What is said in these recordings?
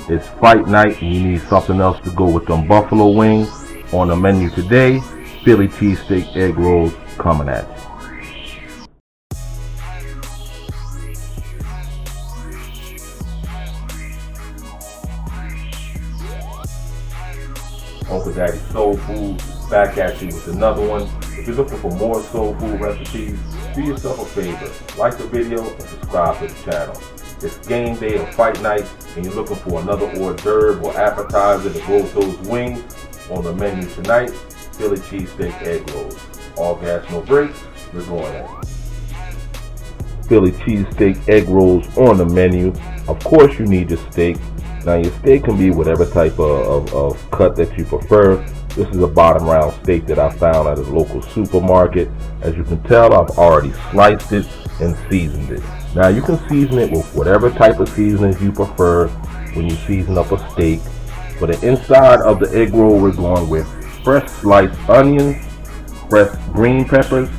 It's fight night and you need something else to go with them buffalo wings. On the menu today, Philly cheesesteak egg rolls coming at you. Uncle Daddy's Soul Food back at you with another one. If you're looking for more soul food recipes, do yourself a favor, like the video and subscribe to the channel. It's game day or fight night and you're looking for another hors d'oeuvre or appetizer to go with those wings. On the menu tonight, Philly cheesesteak egg rolls. All gas, no brakes, we're going in. Philly cheesesteak egg rolls on the menu. Of course you need your steak. Now your steak can be whatever type of cut that you prefer. This is a bottom round steak that I found at a local supermarket. As you can tell, I've already sliced it and seasoned it. Now you can season it with whatever type of seasonings you prefer when you season up a steak. For the inside of the egg roll, we're going with fresh sliced onions, fresh green peppers,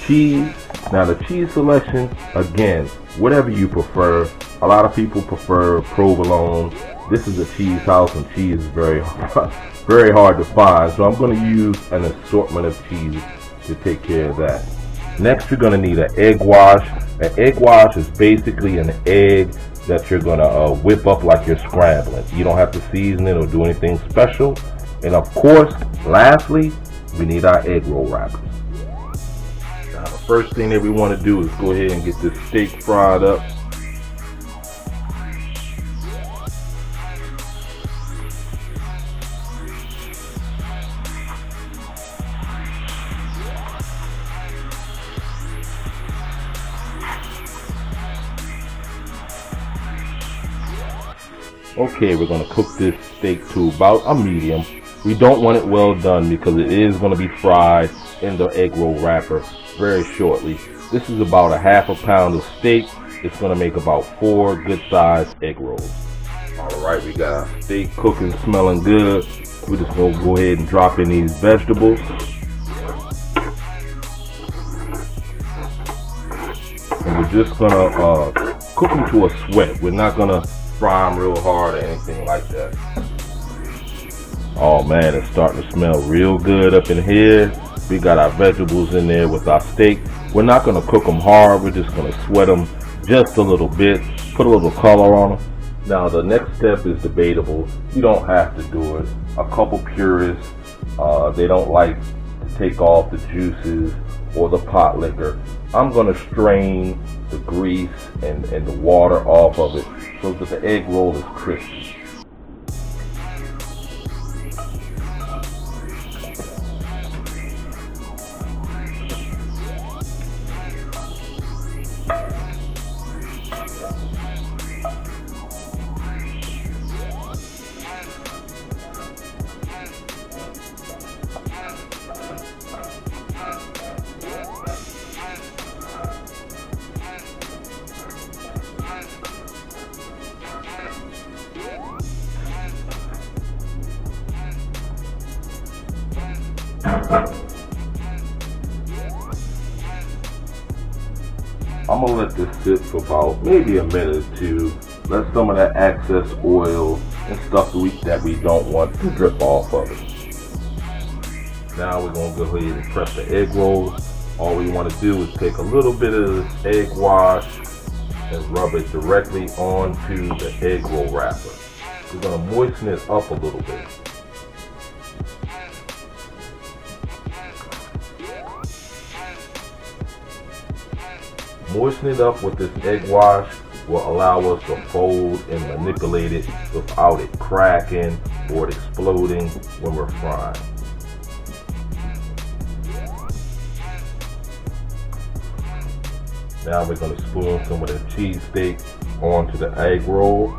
cheese. Now the cheese selection, again, whatever you prefer. A lot of people prefer provolone. This is a cheese house and cheese is very hard to find. So I'm going to use an assortment of cheese to take care of that. Next, you're going to need an egg wash. An egg wash is basically an egg that you're going to whip up like you're scrambling. You don't have to season it or do anything special. And of course, lastly, we need our egg roll wrappers. Now the first thing that we want to do is go ahead and get this steak fried up. Okay, we're going to cook this steak to about a medium. We don't want it well done because it is going to be fried in the egg roll wrapper very shortly. This is about a half a pound of steak. It's going to make about 4 good sized egg rolls. Alright, we got our steak cooking, smelling good. We're just going to go ahead and drop in these vegetables. And we're just going to cook them to a sweat. We're not going to fry them real hard or anything like that. Oh man, it's starting to smell real good up in here. We got our vegetables in there with our steak. We're not going to cook them hard. We're just going to sweat them just a little bit, put a little color on them. Now the next step is debatable. You don't have to do it. A couple purists, they don't like to take off the juices or the pot liquor. I'm going to strain the grease and the water off of it so that the egg roll is crispy. I'm gonna let this sit for about maybe a minute or two. Let some of that excess oil and stuff that we don't want to drip off of it. Now we're gonna go ahead and prep the egg rolls. All we want to do is take a little bit of this egg wash and rub it directly onto the egg roll wrapper. We're gonna moisten it up a little bit. Moisten it up with this egg wash will allow us to fold and manipulate it without it cracking or it exploding when we're frying. Now we're going to spoon some of the cheesesteak onto the egg roll.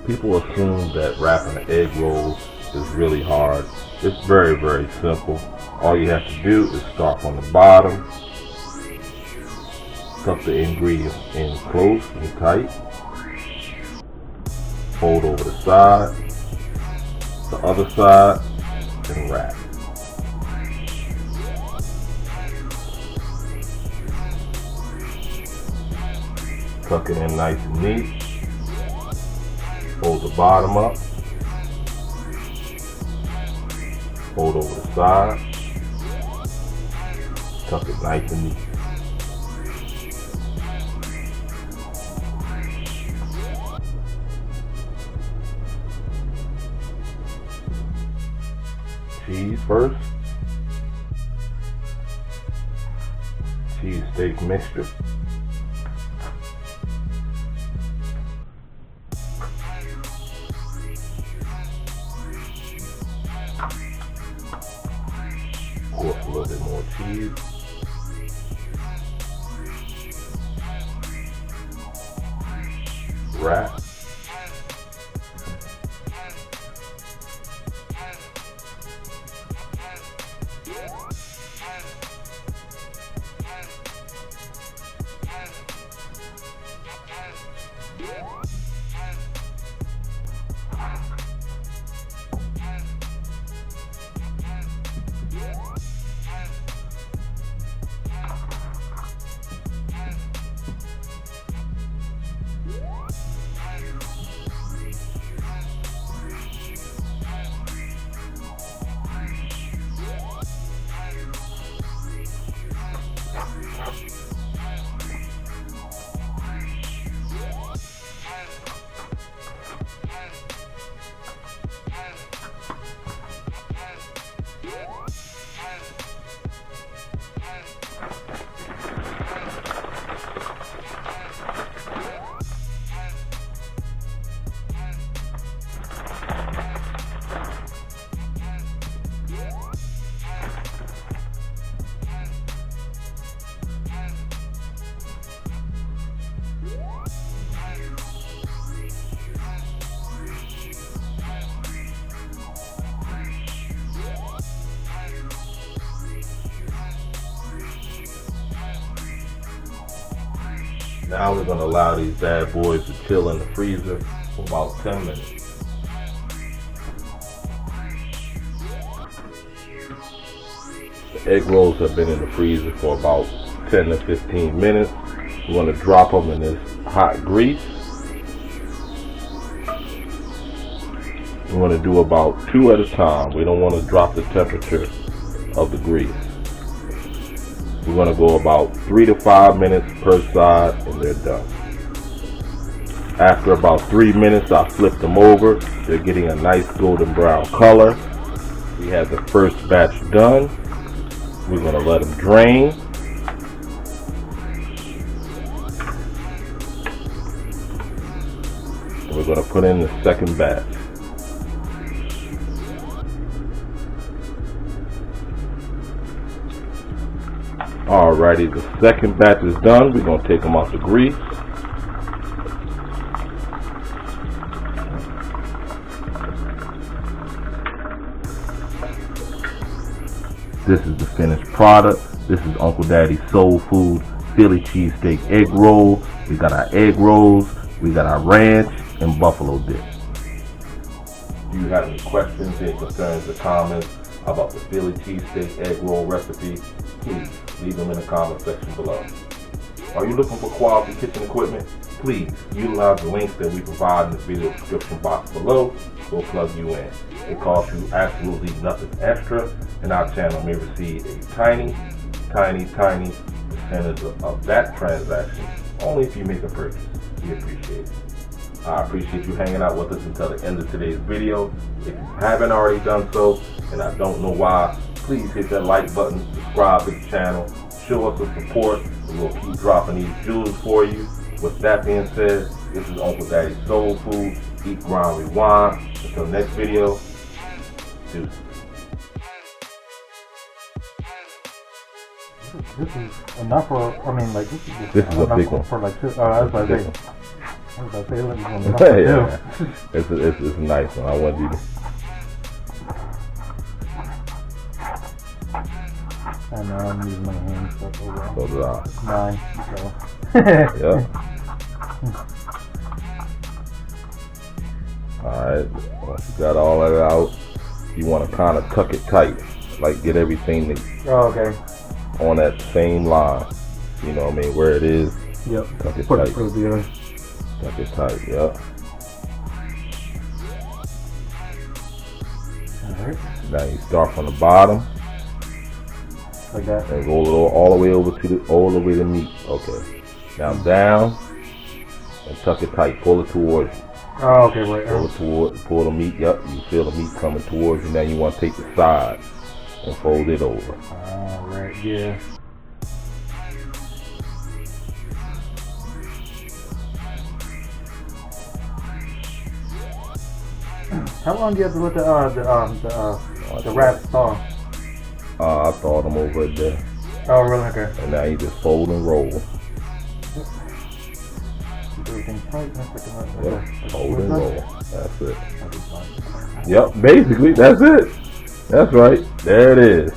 People assume that wrapping an egg roll is really hard. It's very, very simple. All you have to do is start from the bottom Tuck the ingredients in close and tight. Fold over the side, the other side, and wrap. Tuck it in nice and neat. Fold the bottom up. Fold over the side. Tuck it nice and neat. Cheese first. Cheese steak mixture. Of course, a little bit more cheese. Wrap. Now we're going to allow these bad boys to chill in the freezer for about 10 minutes. The egg rolls have been in the freezer for about 10 to 15 minutes. We're going to drop them in this hot grease. We're going to do about 2 at a time. We don't want to drop the temperature of the grease. We're going to go about 3 to 5 minutes per side and they're done. After about 3 minutes, I flip them over. They're getting a nice golden brown color. We have the first batch done. We're going to let them drain. And we're going to put in the second batch. Alrighty, the second batch is done. We're going to take them off the grease. This is the finished product. This is Uncle Daddy's Soul Food Philly cheesesteak egg roll. We got our egg rolls, we got our ranch and buffalo dip. Do you have any questions, any concerns or comments about the Philly cheesesteak egg roll recipe? Please leave them in the comment section below. Are you looking for quality kitchen equipment? Please utilize the links that we provide in the video description box below. We'll plug you in. It costs you absolutely nothing extra, and our channel may receive a tiny percentage of that transaction only if you make a purchase. We appreciate it. I appreciate you hanging out with us until the end of today's video. If you haven't already done so, and I don't know why, please hit that like button, subscribe to the channel, show us some support, and we'll keep dropping these jewels for you. With that being said, this is Uncle Daddy's Soul Food. Eat, grind, rewind. Until next video, deuces. This is enough for, I mean, like, this is a big one. For like, that's what I think. I was about to say, look, it's yeah. It's a nice one. I want you to. I know, I'm using my hands. So did I. Mine. So. Yep. Alright, once you got all that out, you want to kind of tuck it tight. Like get everything okay. on that same line. You know what I mean? Where it is. Yep. Tuck it Put tight. it together. Tuck it tight, yep. Alright. Now you start from the bottom. Like that. And roll it all the way over to all the way to meat. Okay. Now down and tuck it tight. Pull it towards you. Oh, okay, right. Pull the meat. Yep. You feel the meat coming towards you. Now you want to take the side and fold it over. Alright, yeah. How long do you have to let the wrap thaw? I thawed them over there. Oh, really? Okay. And now you just fold and roll. Keep everything tight. Yep. Fold and roll. That's it. Yep. Basically, that's it. That's right. There it is.